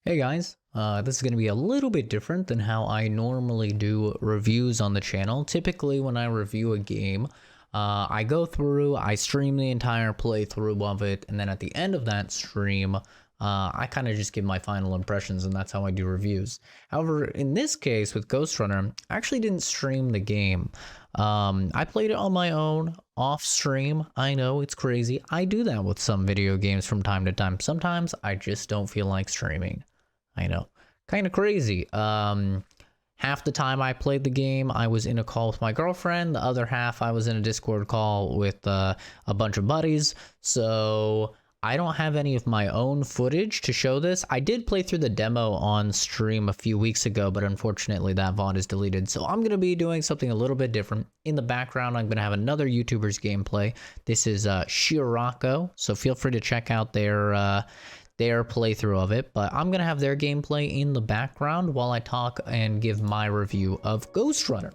Hey guys, this is going to be a little bit different than how I normally do reviews on the channel. Typically when I review a game, I go through, I stream the entire playthrough of it, and then at the end of that stream, I kind of just give my final impressions, and that's how I do reviews. However, in this case with Ghostrunner, I actually didn't stream the game. I played it on my own, off stream. I know, it's crazy. I do that with some video games from time to time. Sometimes I just don't feel like streaming. I know, kind of crazy. Half the time I played the game, I was in a call with my girlfriend. The other half, I was in a Discord call with a bunch of buddies. So I don't have any of my own footage to show this. I did play through the demo on stream a few weeks ago, but unfortunately that VOD is deleted. So I'm going to be doing something a little bit different. In the background, I'm going to have another YouTuber's gameplay. This is Shirako, so feel free to check out their playthrough of it, but I'm gonna have their gameplay in the background while I talk and give my review of Ghostrunner.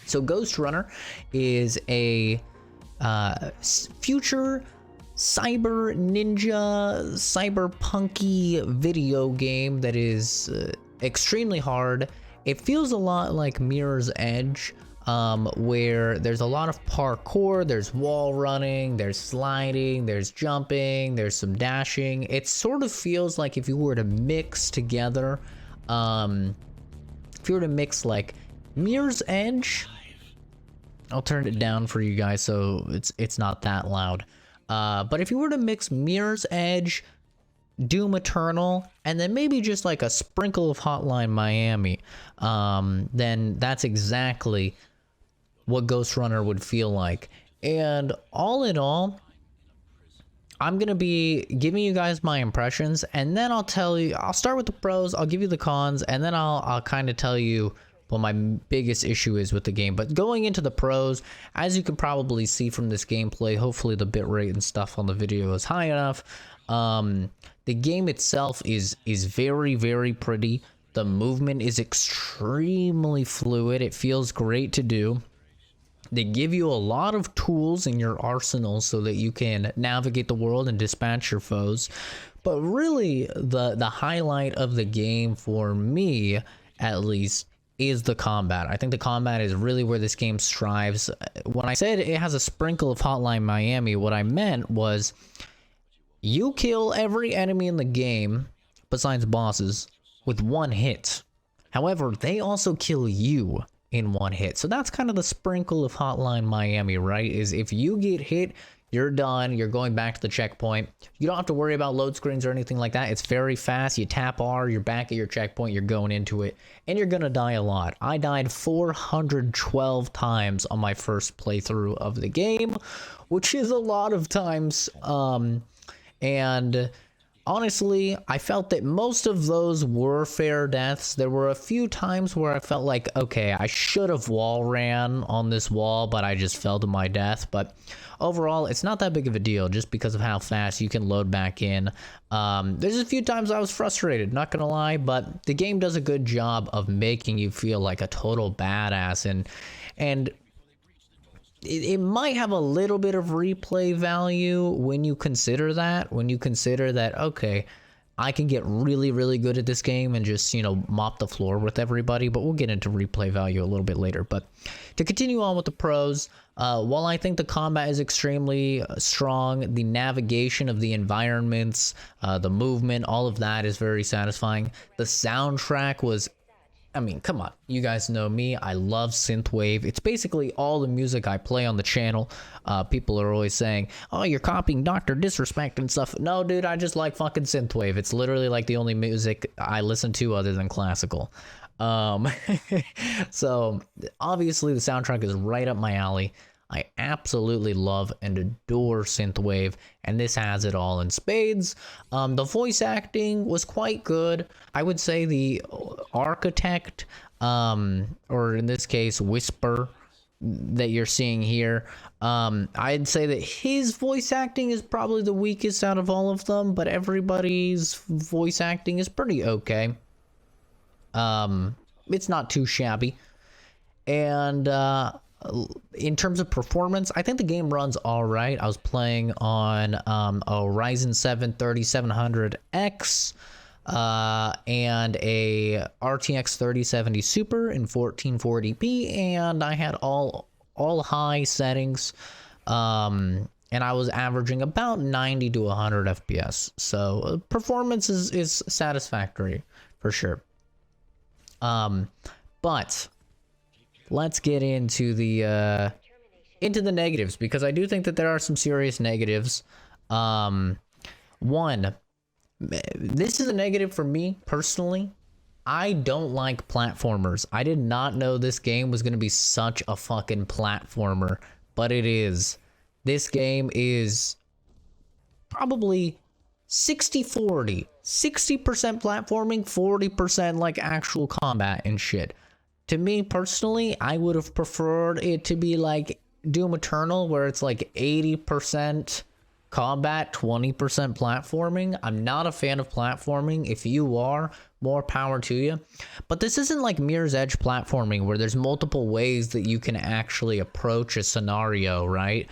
So Ghostrunner is a future cyber ninja, cyberpunky video game that is extremely hard. It feels a lot like Mirror's Edge, where there's a lot of parkour, there's wall running, there's sliding, there's jumping, there's some dashing. It sort of feels like if you were to mix together, if you were to mix like Mirror's Edge, I'll turn it down for you guys so it's not that loud. But if you were to mix Mirror's Edge, Doom Eternal, and then maybe just like a sprinkle of Hotline Miami, then that's exactly what Ghostrunner would feel like. And all in all, I'm gonna be giving you guys my impressions, and then I'll start with the pros, I'll give you the cons, and then I'll kind of tell you what my biggest issue is with the game. But going into the pros, as you can probably see from this gameplay, hopefully the bitrate and stuff on the video is high enough. The game itself is very, very pretty. The movement is extremely fluid. It feels great to do. They give you a lot of tools in your arsenal so that you can navigate the world and dispatch your foes. But really, the highlight of the game for me, at least, is the combat. I think the combat is really where this game strives. When I said it has a sprinkle of Hotline Miami, what I meant was you kill every enemy in the game, besides bosses, with one hit. However, they also kill you in one hit. So that's kind of the sprinkle of Hotline Miami, right? Is if you get hit, you're done. You're going back to the checkpoint. You don't have to worry about load screens or anything like that. It's very fast. You tap R, you're back at your checkpoint, you're going into it, and you're gonna die a lot. I died 412 times on my first playthrough of the game, which is a lot of times. And honestly, I felt that most of those were fair deaths. There were a few times where I felt like, okay, I should have wall ran on this wall, but I just fell to my death. But overall, it's not that big of a deal just because of how fast you can load back in. There's a few times I was frustrated, not gonna lie, but the game does a good job of making you feel like a total badass, and it might have a little bit of replay value when you consider that, okay, I can get really, really good at this game and just, you know, mop the floor with everybody, but we'll get into replay value a little bit later. But to continue on with the pros, while I think the combat is extremely strong, the navigation of the environments, the movement, all of that is very satisfying. The soundtrack was, I mean, come on, you guys know me, I love synthwave. It's basically all the music I play on the channel. People are always saying, oh, you're copying Dr. Disrespect and stuff. No, dude, I just like fucking synthwave. It's literally like the only music I listen to other than classical. So, obviously, the soundtrack is right up my alley. I absolutely love and adore synthwave, and this has it all in spades. The voice acting was quite good. I would say the architect, or in this case, Whisper, that you're seeing here, I'd say that his voice acting is probably the weakest out of all of them, but everybody's voice acting is pretty okay. It's not too shabby. And in terms of performance, I think the game runs all right. I was playing on a Ryzen 7 3700X. and a RTX 3070 Super in 1440p, and I had all high settings, and I was averaging about 90 to 100 FPS. So performance is satisfactory for sure. But let's get into the negatives, because I do think that there are some serious negatives. One, this is a negative for me personally. I don't like platformers. I did not know this game was going to be such a fucking platformer, but it is. This game is probably 60-40. 60% platforming, 40% like actual combat and shit. To me personally, I would have preferred it to be like Doom Eternal, where it's like 80% combat, 20% platforming. I'm not a fan of platforming. If you are, more power to you. But this isn't like Mirror's Edge platforming, where there's multiple ways that you can actually approach a scenario, right?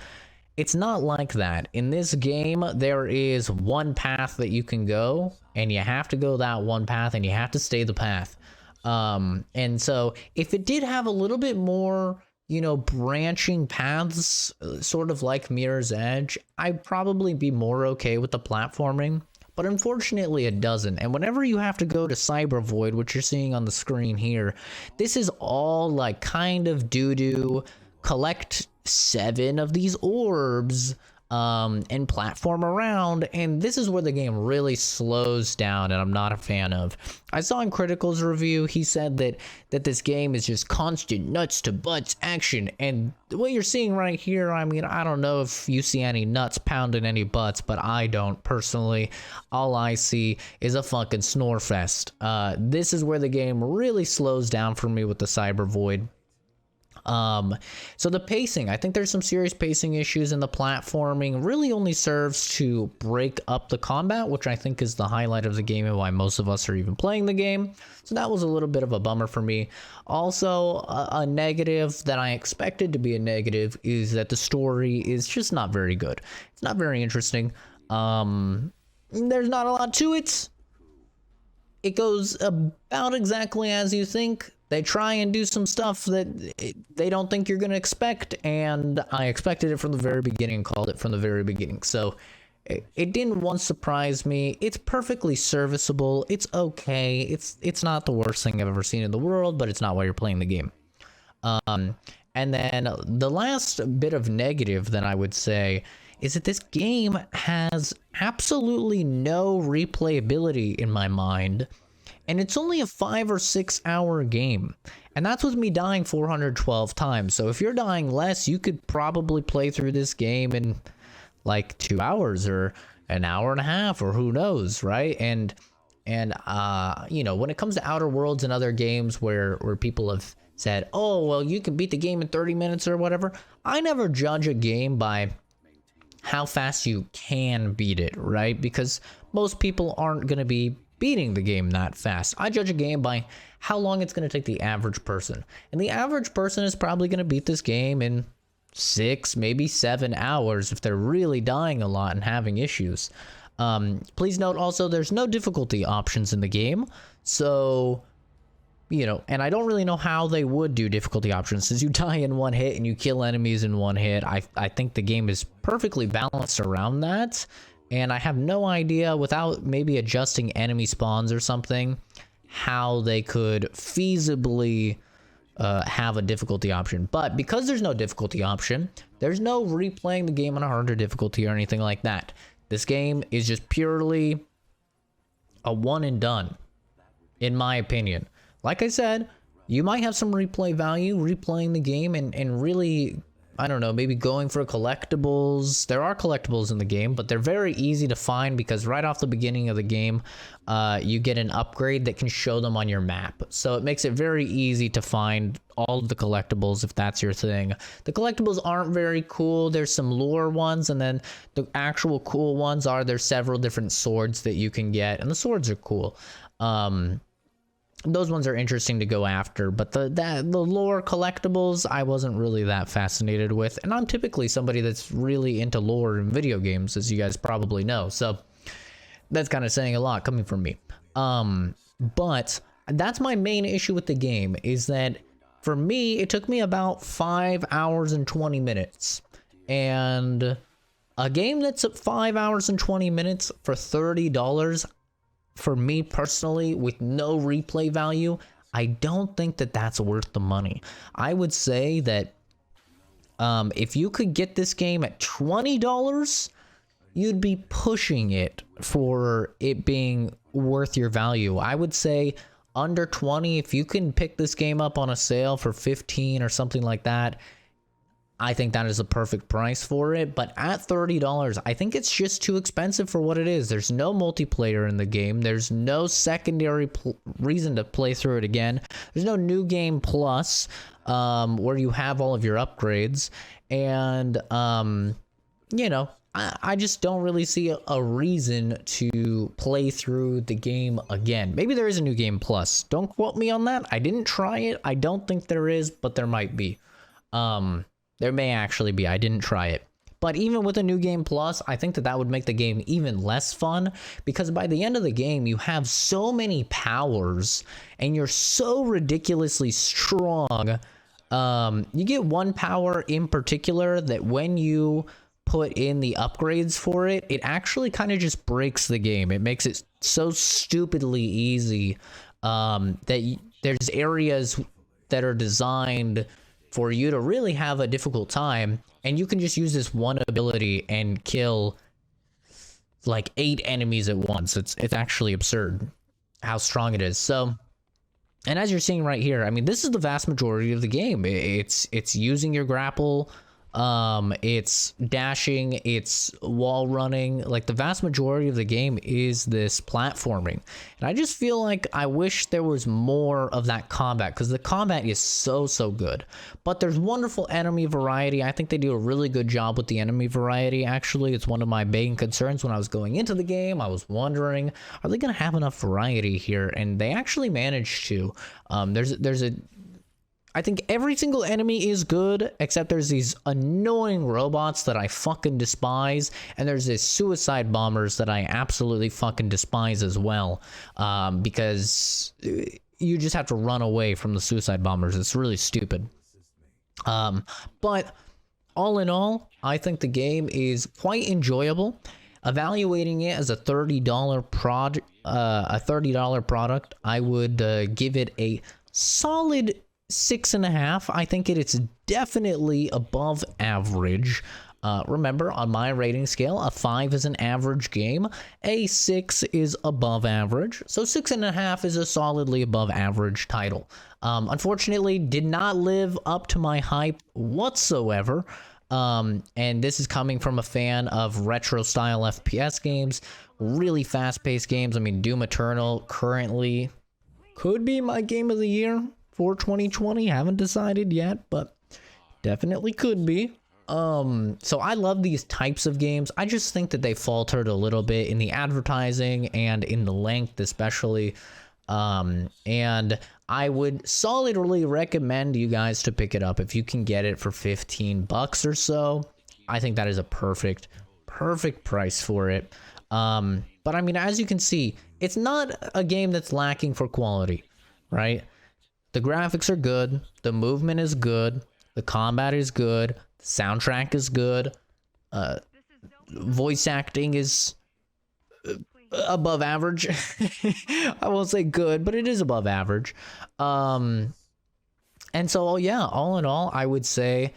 It's not like that. In this game, there is one path that you can go, and you have to go that one path, and you have to stay the path. And so if it did have a little bit more, you know, branching paths, sort of like Mirror's Edge, I'd probably be more okay with the platforming. But unfortunately, it doesn't. And whenever you have to go to Cyber Void, which you're seeing on the screen here, this is all like kind of doo-doo. Collect 7 of these orbs and platform around, and this is where the game really slows down, and I'm not a fan of. I saw in Critical's review, he said that this game is just constant nuts to butts action, and what you're seeing right here, I mean, I don't know if you see any nuts pounding any butts, but I don't personally. All I see is a fucking snore fest. This is where the game really slows down for me with the Cyber Void. So the pacing, I think there's some serious pacing issues, and the platforming really only serves to break up the combat, which I think is the highlight of the game and why most of us are even playing the game. So that was a little bit of a bummer for me. Also, a negative that I expected to be a negative is that the story is just not very good. It's not very interesting. There's not a lot to it. It goes about exactly as you think. They try and do some stuff that they don't think you're going to expect, and I expected it from the very beginning, called it from the very beginning. So it didn't once surprise me. It's perfectly serviceable. It's okay. It's not the worst thing I've ever seen in the world, but it's not why you're playing the game. And then the last bit of negative that I would say is that this game has absolutely no replayability in my mind. And it's only a 5 or 6 hour game. And that's with me dying 412 times. So if you're dying less, you could probably play through this game in like 2 hours or an hour and a half, or who knows, right? And you know, when it comes to Outer Worlds and other games where people have said, oh, well, you can beat the game in 30 minutes or whatever, I never judge a game by how fast you can beat it, right? Because most people aren't going to be beating the game that fast. I judge a game by how long it's going to take the average person. And the average person is probably going to beat this game in 6, maybe 7 hours if they're really dying a lot and having issues. Please note also, there's no difficulty options in the game. So, you know, and I don't really know how they would do difficulty options, since you die in one hit and you kill enemies in one hit. I think the game is perfectly balanced around that. And I have no idea, without maybe adjusting enemy spawns or something, how they could feasibly have a difficulty option. But because there's no difficulty option, there's no replaying the game on a harder difficulty or anything like that. This game is just purely a one and done, in my opinion. Like I said, you might have some replay value replaying the game and really, I don't know, maybe going for collectibles. There are collectibles in the game, but they're very easy to find because right off the beginning of the game, you get an upgrade that can show them on your map. So it makes it very easy to find all of the collectibles if that's your thing. The collectibles aren't very cool. There's some lore ones, and then the actual cool ones are there's several different swords that you can get, and the swords are cool. Those ones are interesting to go after, but the lore collectibles I wasn't really that fascinated with, and I'm typically somebody that's really into lore in video games, as you guys probably know, so that's kind of saying a lot coming from me. But that's my main issue with the game, is that for me, it took me about 5 hours and 20 minutes. And a game that's at 5 hours and 20 minutes for $30, for me personally, with no replay value, I don't think that that's worth the money. I would say that if you could get this game at $20, you'd be pushing it for it being worth your value. I would say under 20, if you can pick this game up on a sale for 15 or something like that, I think that is a perfect price for it. But at $30, I think it's just too expensive for what it is. There's no multiplayer in the game. There's no secondary reason to play through it again. There's no new game plus, where you have all of your upgrades. And, you know, I just don't really see a reason to play through the game again. Maybe there is a new game plus. Don't quote me on that. I didn't try it. I don't think there is, but there might be. There may actually be. I didn't try it. But even with a new game plus, I think that that would make the game even less fun, because by the end of the game, you have so many powers and you're so ridiculously strong. You get one power in particular that when you put in the upgrades for it, it actually kind of just breaks the game. It makes it so stupidly easy that there's areas that are designed for you to really have a difficult time, and you can just use this one ability and kill like 8 enemies at once. It's actually absurd how strong it is. So, and as you're seeing right here, I mean, this is the vast majority of the game. It's using your grapple, it's dashing, it's wall running. Like, the vast majority of the game is this platforming, and I just feel like I wish there was more of that combat, because the combat is so good. But there's wonderful enemy variety. I think they do a really good job with the enemy variety. Actually, it's one of my main concerns when I was going into the game. I was wondering, are they gonna have enough variety here? And they actually managed to. I think every single enemy is good, except there's these annoying robots that I fucking despise, and there's these suicide bombers that I absolutely fucking despise as well, because you just have to run away from the suicide bombers. It's really stupid. But all in all, I think the game is quite enjoyable. Evaluating it as a $30 product, I would give it a solid 6.5. I think it's definitely above average. Remember, on my rating scale, a 5 is an average game, a 6 is above average, so 6.5 is a solidly above average title. Unfortunately, did not live up to my hype whatsoever. And this is coming from a fan of retro style FPS games, really fast-paced games. I mean, Doom Eternal currently could be my game of the year for 2020. Haven't decided yet, but definitely could be. So I love these types of games. I just think that they faltered a little bit in the advertising and in the length especially. And I would solidly recommend you guys to pick it up if you can get it for 15 bucks or so. I think that is a perfect price for it. But I mean, as you can see, it's not a game that's lacking for quality, right? The graphics are good, the movement is good, the combat is good, the soundtrack is good, voice acting is above average. I won't say good, but it is above average. And so, yeah, all in all, I would say,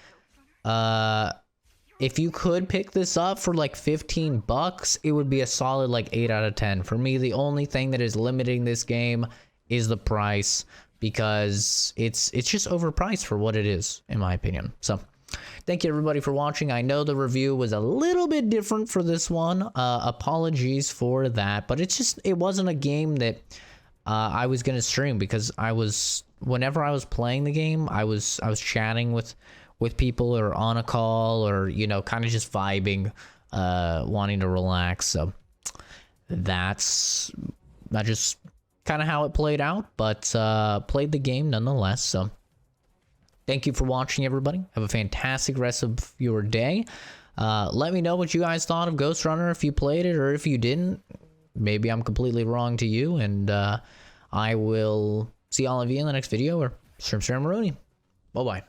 if you could pick this up for like 15 bucks, it would be a solid like 8 out of 10. For me, the only thing that is limiting this game is the price, because it's just overpriced for what it is, in my opinion. So thank you everybody for watching. I know the review was a little bit different for this one. Apologies for that, but it wasn't a game that I was gonna stream, because whenever I was playing the game, I was chatting with people, or on a call, or, you know, kind of just vibing, wanting to relax. So that's just kind of how it played out, but played the game nonetheless. So thank you for watching, everybody. Have a fantastic rest of your day. Let me know what you guys thought of Ghostrunner, if you played it or if you didn't. maybe I'm completely wrong to you, and I will see all of you in the next video, or Shrimp Maroney. Bye-bye.